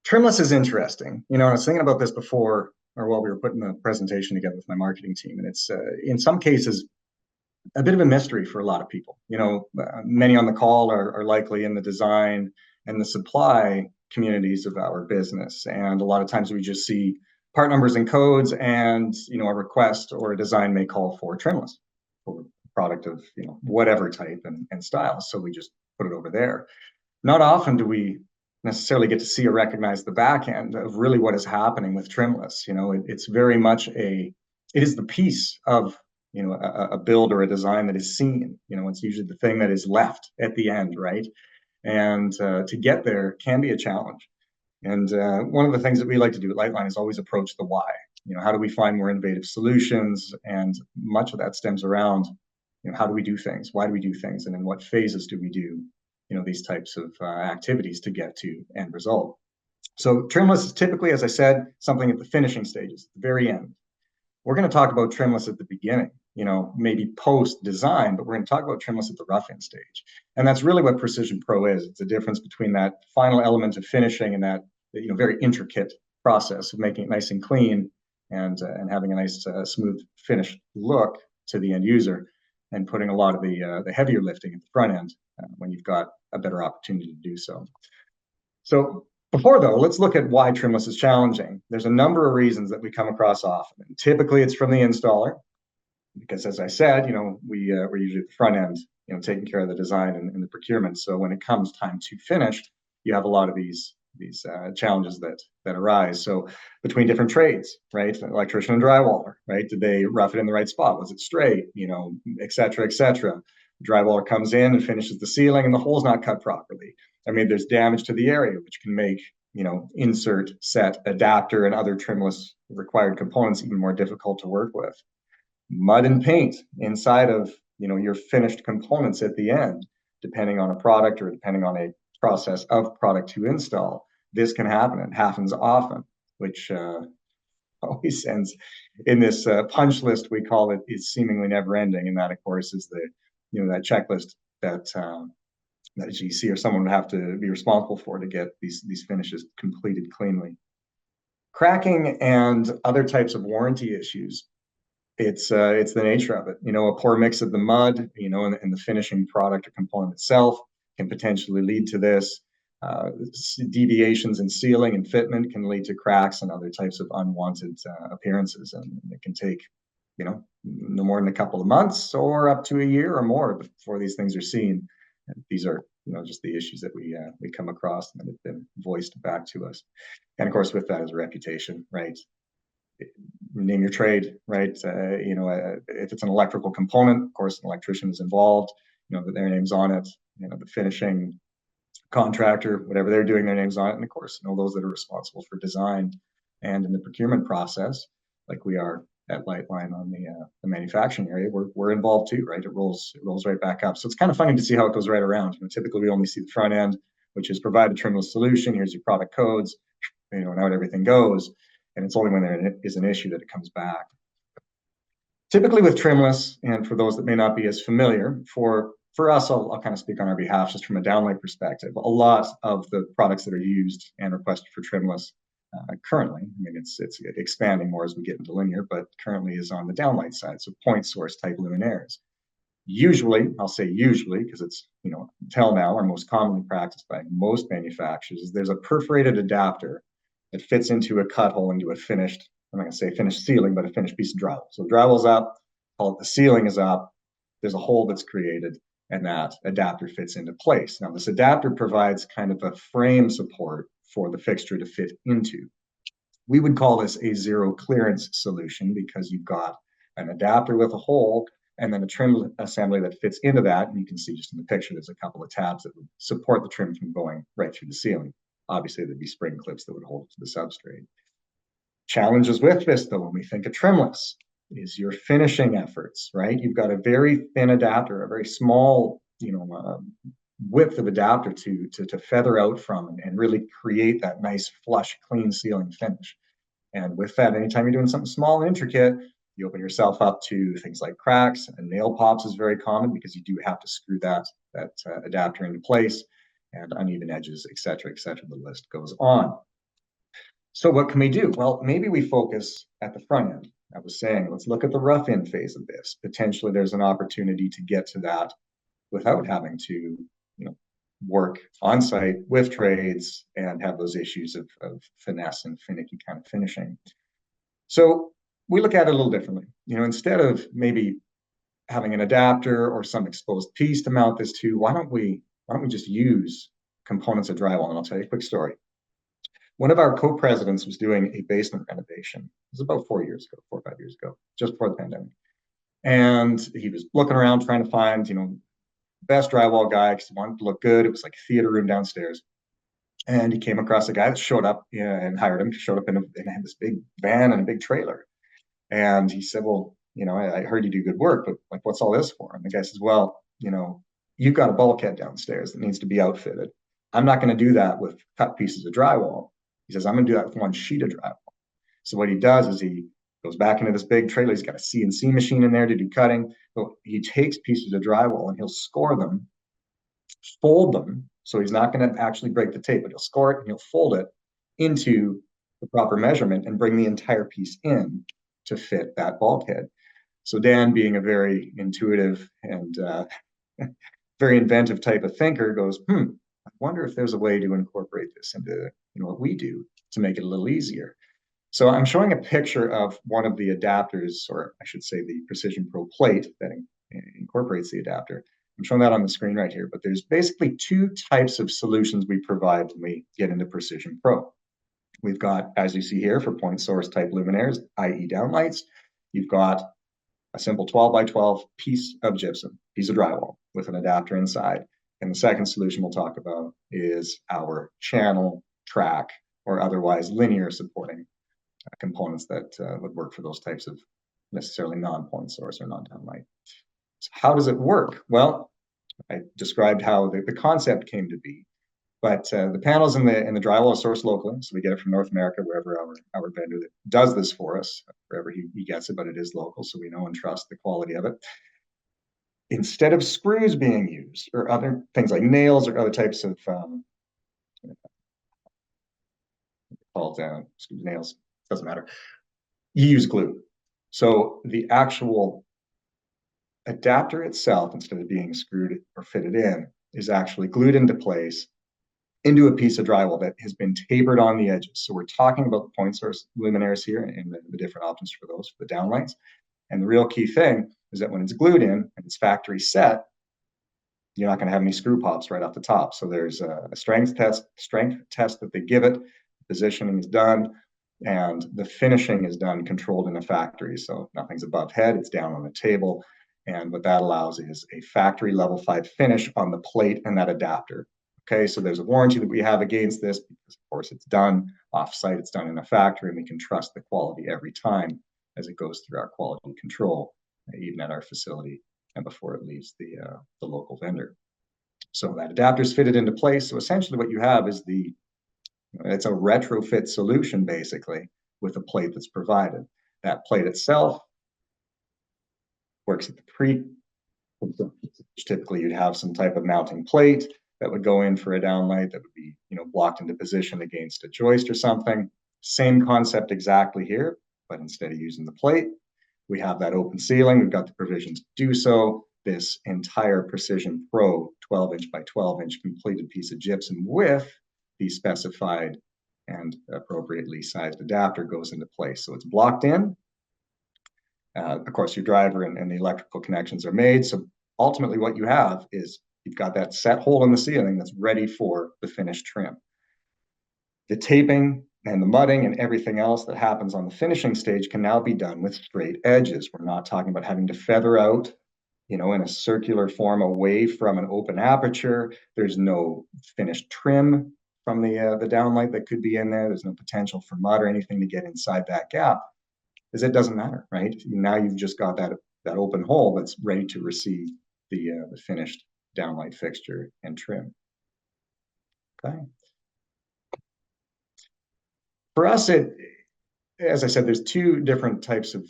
Trimless is interesting. I was thinking about this before or while we were putting the presentation together with my marketing team, and it's in some cases a bit of a mystery for a lot of people. Many on the call are likely in the design and the supply communities of our business, and a lot of times we just see part numbers and codes, and a request or a design may call for trimless for a product of whatever type and style. So we just put it over there. Not often do we necessarily get to see or recognize the back end of really what is happening with trimless. It's very much it is the piece of a build or a design that is seen. It's usually the thing that is left at the end, right? And to get there can be a challenge. And one of the things that we like to do at Liteline is always approach the why. How do we find more innovative solutions? And much of that stems around, how do we do things? Why do we do things? And in what phases do we do these types of activities to get to end result? So trimless is typically, as I said, something at the finishing stages, at the very end. We're going to talk about trimless at the beginning, maybe post design, but we're going to talk about trimless at the rough end stage. And that's really what PrecisionPro is. It's a difference between that final element of finishing and that very intricate process of making it nice and clean and having a nice smooth finished look to the end user, and putting a lot of the heavier lifting at the front end when you've got a better opportunity to do so. So before though, let's look at why trimless is challenging. There's a number of reasons that we come across often. And typically it's from the installer, because as I said, we're usually at the front end, taking care of the design and the procurement. So when it comes time to finish, you have a lot of these challenges that arise. So between different trades, right? Electrician and drywaller, right? Did they rough it in the right spot? Was it straight? Et cetera, et cetera. Drywaller comes in and finishes the ceiling and the hole's not cut properly. I mean, there's damage to the area, which can make, insert, set, adapter, and other trimless required components even more difficult to work with. Mud and paint inside of, your finished components at the end, depending on a product or depending on a process of product to install. This can happen. It happens often, which always ends in this punch list we call it, is seemingly never ending. And that, of course, is that checklist that that a GC or someone would have to be responsible for to get these finishes completed cleanly. Cracking and other types of warranty issues. It's the nature of it. A poor mix of the mud, and the finishing product or component itself can potentially lead to this. Deviations in sealing and fitment can lead to cracks and other types of unwanted appearances, and it can take, no more than a couple of months or up to a year or more before these things are seen. And these are, just the issues that we come across and that have been voiced back to us. And of course, with that is a reputation, right? Name your trade, right? If it's an electrical component, of course, an electrician is involved, their name's on it, the finishing contractor, whatever they're doing, their name's on it. And of course, those that are responsible for design and in the procurement process, like we are at Liteline on the manufacturing area, we're involved too, right? It rolls right back up. So it's kind of funny to see how it goes right around. Typically we only see the front end, which is provide a trimless solution. Here's your product codes, and out everything goes. And it's only when there is an issue that it comes back. Typically with trimless, and for those that may not be as familiar, for us, I'll kind of speak on our behalf just from a downlight perspective. A lot of the products that are used and requested for trimless currently, it's expanding more as we get into linear, but currently is on the downlight side, so point source type luminaires. Usually, I'll say usually, because it's, until now, are most commonly practiced by most manufacturers, is there's a perforated adapter that fits into a cut hole into a finished, I'm not going to say finished ceiling, but a finished piece of drywall. So drywall's up, call it the ceiling is up, there's a hole that's created, and that adapter fits into place. Now, this adapter provides kind of a frame support for the fixture to fit into. We would call this a zero clearance solution because you've got an adapter with a hole and then a trim assembly that fits into that. And you can see just in the picture, there's a couple of tabs that would support the trim from going right through the ceiling. Obviously, there'd be spring clips that would hold it to the substrate. Challenges with this, though, when we think of trimless, is your finishing efforts, right? You've got a very thin adapter, a very small, width of adapter to feather out from and really create that nice, flush, clean ceiling finish. And with that, anytime you're doing something small and intricate, you open yourself up to things like cracks, and nail pops is very common because you do have to screw that adapter into place, and uneven edges, et cetera, et cetera. The list goes on. So what can we do? Well, maybe we focus at the front end. I was saying, let's look at the rough in phase of this. Potentially there's an opportunity to get to that without having to, work on site with trades and have those issues of finesse and finicky kind of finishing. So we look at it a little differently. Instead of maybe having an adapter or some exposed piece to mount this to, why don't we just use components of drywall? And I'll tell you a quick story. One of our co-presidents was doing a basement renovation. It was about 4 or 5 years ago, just before the pandemic. And he was looking around trying to find, best drywall guy because he wanted to look good. It was like a theater room downstairs. And he came across a guy that showed up and hired him. He showed up in this big van and a big trailer. And he said, well, I heard you do good work, but like, what's all this for? And the guy says, well, you've got a bulkhead downstairs that needs to be outfitted. I'm not going to do that with cut pieces of drywall. He says, I'm going to do that with one sheet of drywall. So what he does is he goes back into this big trailer. He's got a CNC machine in there to do cutting. So he takes pieces of drywall and he'll score them, fold them. So he's not going to actually break the tape, but he'll score it and he'll fold it into the proper measurement and bring the entire piece in to fit that bulkhead. So Dan, being a very intuitive and very inventive type of thinker, goes, I wonder if there's a way to incorporate this into what we do to make it a little easier. So I'm showing a picture of one of the adapters, or I should say the PrecisionPro plate that incorporates the adapter. I'm showing that on the screen right here, but there's basically two types of solutions we provide when we get into PrecisionPro. We've got, as you see here, for point source type luminaires, i.e. downlights, you've got a simple 12 by 12 piece of gypsum, piece of drywall with an adapter inside. And the second solution we'll talk about is our channel, track, or otherwise linear supporting components that would work for those types of necessarily non-point source or non-downlight. So how does it work? Well, I described how the concept came to be, but the panels in the drywall are sourced locally, so we get it from North America, wherever our vendor that does this for us, wherever he gets it, but it is local, so we know and trust the quality of it. Instead of screws being used or other things like nails or other types of called nails, doesn't matter. You use glue. So the actual adapter itself, instead of being screwed or fitted in, is actually glued into place into a piece of drywall that has been tapered on the edges. So we're talking about the point source luminaires here and the different options for those, for the downlights. And the real key thing is that when it's glued in and it's factory set, you're not going to have any screw pops right off the top. So there's a strength test that they give it. Positioning is done, and the finishing is done controlled in a factory. So nothing's above head, it's down on the table. And what that allows is a factory level 5 finish on the plate and that adapter. Okay, so there's a warranty that we have against this because, of course, it's done off-site, it's done in a factory, and we can trust the quality every time as it goes through our quality control, even at our facility and before it leaves the local vendor. So that adapter is fitted into place. So essentially what you have is it's a retrofit solution, basically, with a plate that's provided. That plate itself works at the pre. Typically, you'd have some type of mounting plate that would go in for a downlight that would be, blocked into position against a joist or something. Same concept exactly here, but instead of using the plate, we have that open ceiling. We've got the provisions to do so. This entire PrecisionPro 12-inch by 12-inch completed piece of gypsum with the specified and appropriately sized adapter goes into place. So it's blocked in. Of course, your driver and the electrical connections are made. So ultimately what you have is you've got that set hole in the ceiling that's ready for the finished trim. The taping and the mudding and everything else that happens on the finishing stage can now be done with straight edges. We're not talking about having to feather out, in a circular form away from an open aperture. There's no finished trim from the downlight that could be in there. There's no potential for mud or anything to get inside that gap, because it doesn't matter, right? Now you've just got that open hole that's ready to receive the finished downlight fixture and trim. Okay. For us, as I said, there's two different types of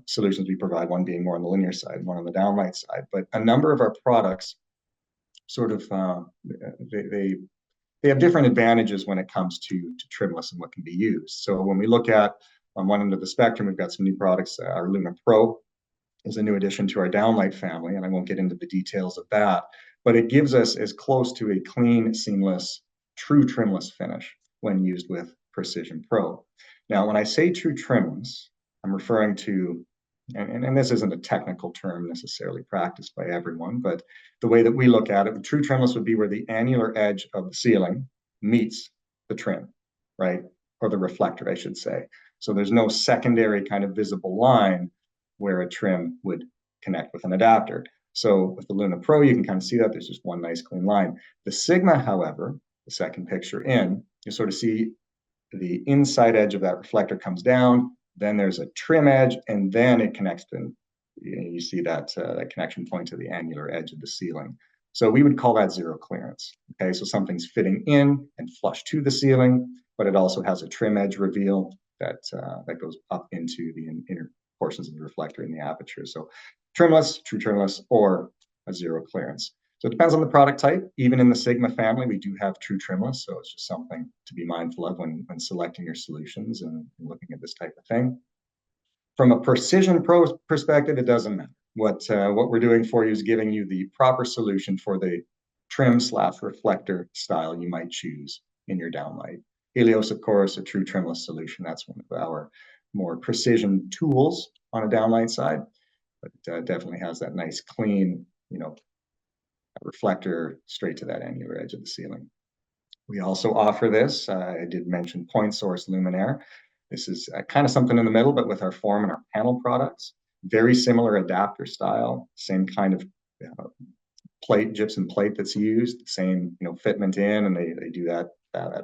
solutions we provide, one being more on the linear side, one on the downlight side. But a number of our products sort of, they they have different advantages when it comes to trimless and what can be used. So when we look at on one end of the spectrum, we've got some new products. Our Luna Pro is a new addition to our downlight family, and I won't get into the details of that, but it gives us as close to a clean, seamless, true trimless finish when used with PrecisionPro. Now, when I say true trimless, I'm referring to, and this isn't a technical term necessarily practiced by everyone, but the way that we look at it, true trimless would be where the annular edge of the ceiling meets the trim, right? Or the reflector, I should say. So there's no secondary kind of visible line where a trim would connect with an adapter. So with the Luna Pro, you can kind of see that there's just one nice clean line. The Sigma, however, the second picture in, you sort of see the inside edge of that reflector comes down, then there's a trim edge, and then it connects to, you see that, that connection point to the annular edge of the ceiling. So we would call that zero clearance. Okay, so something's fitting in and flush to the ceiling, but it also has a trim edge reveal that that goes up into the inner portions of the reflector in the aperture. So trimless, true trimless, or a zero clearance. So it depends on the product type. Even in the Sigma family, we do have true trimless. So it's just something to be mindful of when selecting your solutions and looking at this type of thing. From a PrecisionPro perspective, it doesn't matter. What we're doing for you is giving you the proper solution for the trim/reflector style you might choose in your downlight. Helios, of course, a true trimless solution. That's one of our more precision tools on a downlight side, but definitely has that nice clean, reflector straight to that angular edge of the ceiling. We also offer this, I did mention point source luminaire. This is kind of something in the middle, but with our form and our panel products. Very similar adapter style, same kind of plate, gypsum plate that's used, same fitment in, and they do that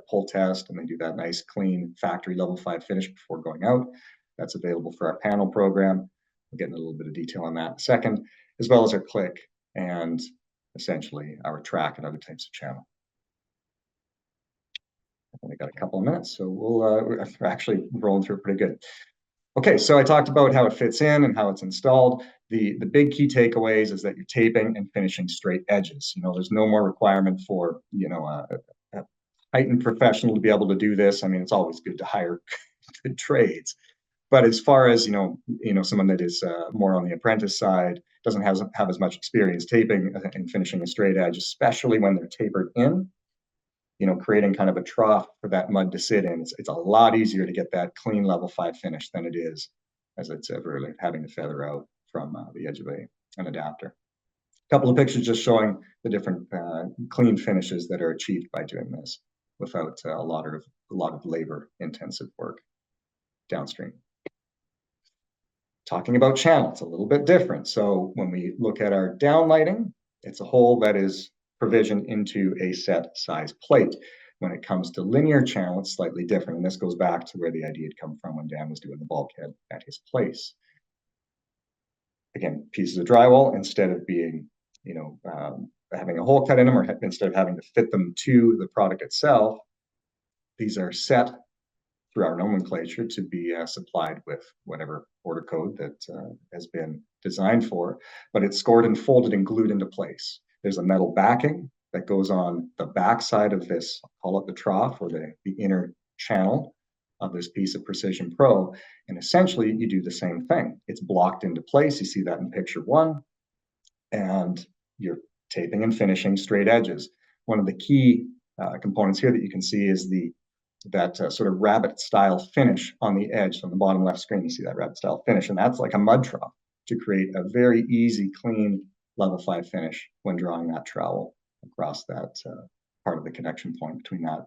pull test, and they do that nice clean factory level 5 finish before going out. That's available for our panel program. We'll get into a little bit of detail on that in a second, as well as our click and essentially our track and other types of channel. I've only got a couple of minutes, so we're actually rolling through it pretty good. Okay, so I talked about how it fits in and how it's installed. The big key takeaways is that you're taping and finishing straight edges. There's no more requirement for a heightened professional to be able to do this. I mean, it's always good to hire good trades, but as far as someone that is more on the apprentice side, doesn't have as much experience taping and finishing a straight edge, especially when they're tapered in, creating kind of a trough for that mud to sit in. It's a lot easier to get that clean level 5 finish than it is, as I said earlier, having to feather out from the edge of an adapter. A couple of pictures just showing the different clean finishes that are achieved by doing this without a lot of labor intensive work downstream. Talking about channel, it's a little bit different. So when we look at our downlighting, it's a hole that is provisioned into a set size plate. When it comes to linear channel, it's slightly different. And this goes back to where the idea had come from when Dan was doing the bulkhead at his place. Again, pieces of drywall, instead of being, having a hole cut in them, or instead of having to fit them to the product itself, these are set through our nomenclature to be supplied with whatever order code that has been designed for, but it's scored and folded and glued into place. There's a metal backing that goes on the back side of this, I'll call it the trough, or the inner channel of this piece of PrecisionPro, and essentially you do the same thing. It's blocked into place. You see that in picture 1, and you're taping and finishing straight edges. One of the key components here that you can see is that sort of rabbit style finish on the edge. So on the bottom left screen, you see that rabbit style finish, and that's like a mud trough to create a very easy, clean level 5 finish when drawing that trowel across that part of the connection point between that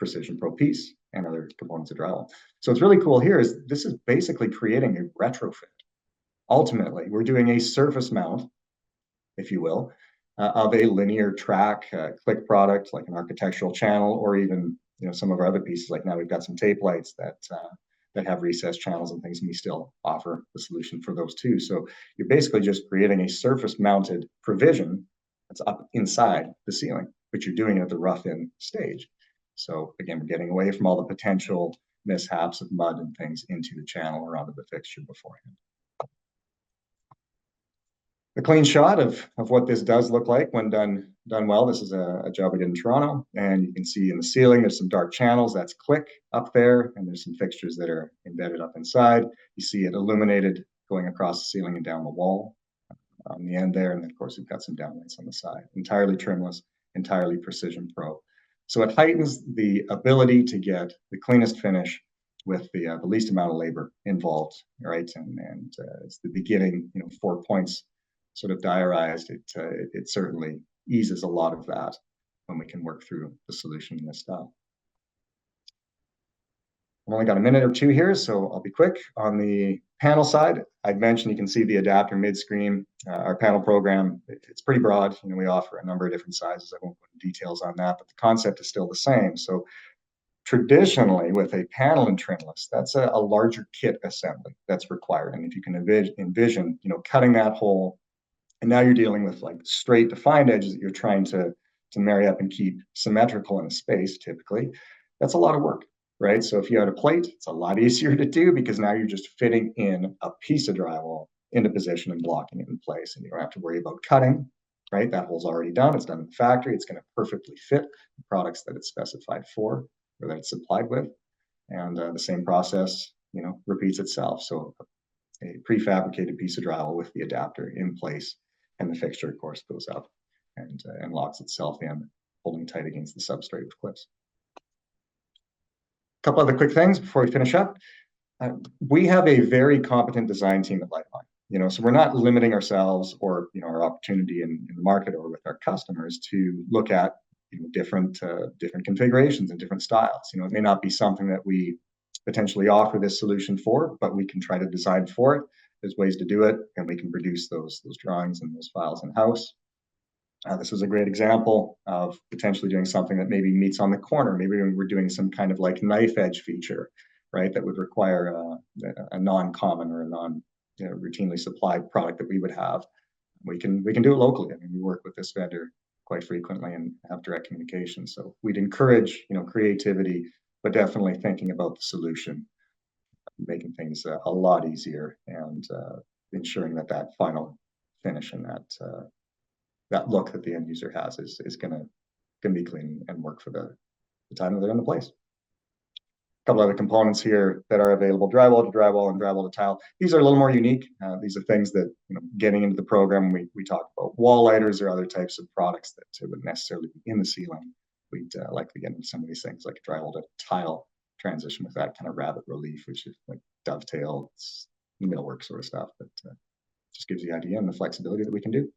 PrecisionPro piece and other components of drywall. So what's really cool here is this is basically creating a retrofit. Ultimately, we're doing a surface mount, if you will, of a linear track click product like an architectural channel, or even some of our other pieces. Like now we've got some tape lights that have recessed channels and things, and we still offer the solution for those too. So you're basically just creating a surface mounted provision that's up inside the ceiling, but you're doing it at the rough-in stage. So again, we're getting away from all the potential mishaps of mud and things into the channel or onto the fixture beforehand. A clean shot of what this does look like when done well. This is a job we did in Toronto, and you can see in the ceiling there's some dark channels. That's click up there, and there's some fixtures that are embedded up inside. You see it illuminated going across the ceiling and down the wall on the end there, and then of course we've got some downlights on the side. Entirely trimless, entirely PrecisionPro. So it heightens the ability to get the cleanest finish with the least amount of labor involved, right? And it's the beginning, 4 points sort of diarized. It certainly eases a lot of that when we can work through the solution in this style. I've only got a minute or two here, so I'll be quick. On the panel side, I'd mentioned you can see the adapter mid-screen. Our panel program, it's pretty broad. We offer a number of different sizes. I won't go into details on that, but the concept is still the same. So traditionally, with a panel and trimless, that's a larger kit assembly that's required. And if you can envision, cutting that hole, and now you're dealing with like straight defined edges that you're trying to marry up and keep symmetrical in a space, typically, that's a lot of work, right? So if you had a plate, it's a lot easier to do because now you're just fitting in a piece of drywall into position and blocking it in place, and you don't have to worry about cutting, right? That hole's already done. It's done in the factory. It's going to perfectly fit the products that it's specified for or that it's supplied with, and the same process, repeats itself. So a prefabricated piece of drywall with the adapter in place, and the fixture, of course, goes up and locks itself in, holding tight against the substrate with clips. A couple other quick things before we finish up. We have a very competent design team at Liteline. So we're not limiting ourselves or our opportunity in the market or with our customers to look at different configurations and different styles. It may not be something that we potentially offer this solution for, but we can try to design for it. There's ways to do it, and we can produce those drawings and those files in-house. This was a great example of potentially doing something that maybe meets on the corner. Maybe we're doing some kind of like knife edge feature, right? That would require a non-common or a non-routinely supplied product that we would have. We can do it locally. I mean, we work with this vendor quite frequently and have direct communication. So we'd encourage, creativity, but definitely thinking about the solution, making things a lot easier, and ensuring that final finish and that look that the end user has is going to be clean and work for the time that they're in the place. A couple other components here that are available: drywall to drywall and drywall to tile. These are a little more unique. These are things that, getting into the program, we talk about wall lighters or other types of products that wouldn't necessarily be in the ceiling. We'd likely get into some of these things like drywall to tile transition with that kind of rabbit relief, which is like dovetail, millwork sort of stuff, but just gives you the idea and the flexibility that we can do.